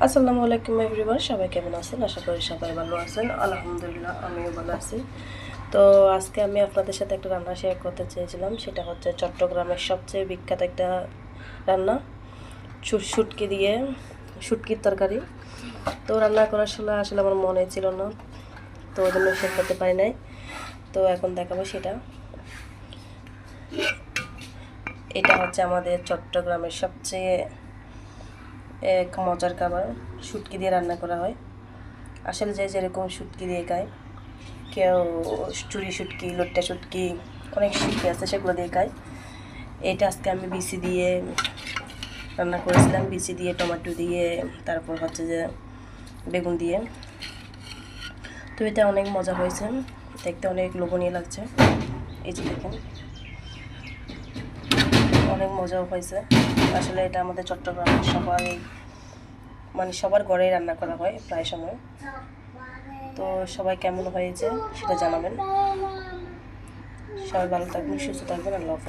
আসসালামু আলাইকুম এভরিওয়ান, সবাই কেমন আছেন? আশা করি সবাই ভালো আছেন। আলহামদুলিল্লাহ, আমিও ভালো আছি। তো আজকে আমি আপনাদের সাথে একটা রান্না শেয়ার করতে চেয়েছিলাম। সেটা হচ্ছে চট্টগ্রামের সবচেয়ে বিখ্যাত একটা রান্না, শুটকি দিয়ে শুটকির তরকারি। তো রান্না করার সময় আসলে আমার মনে ছিল না, তো ওই জন্য শেয়ার করতে পারি নাই। তো এখন দেখাবো সেটা। এটা হচ্ছে আমাদের চট্টগ্রামের সবচেয়ে এক মজার খাবার, শুটকি দিয়ে রান্না করা হয়। আসলে যে যেরকম শুটকি দিয়ে খায়, কেউ চুরি শুটকি, লোট্টা শুটকি, অনেক শুটকি আছে, সেগুলো দিয়ে খায়। এটা আজকে আমি বিচি দিয়ে রান্না করেছিলাম, বিচি দিয়ে, টমেটো দিয়ে, তারপর হচ্ছে যে বেগুন দিয়ে। তো এটা অনেক মজা হয়েছে, দেখতে অনেক লোভনীয় লাগছে। এই যে দেখেন, অনেক মজাও হয়েছে। আসলে এটা আমাদের চট্টগ্রামের সবার ঘরেই রান্না করা হয় প্রায় সময়। তো সবাই কেমন হয়েছে সেটা জানাবেন। সবাই ভালো থাকবেন, সুস্থ থাকবেন। আল্লাহ হাফেজ।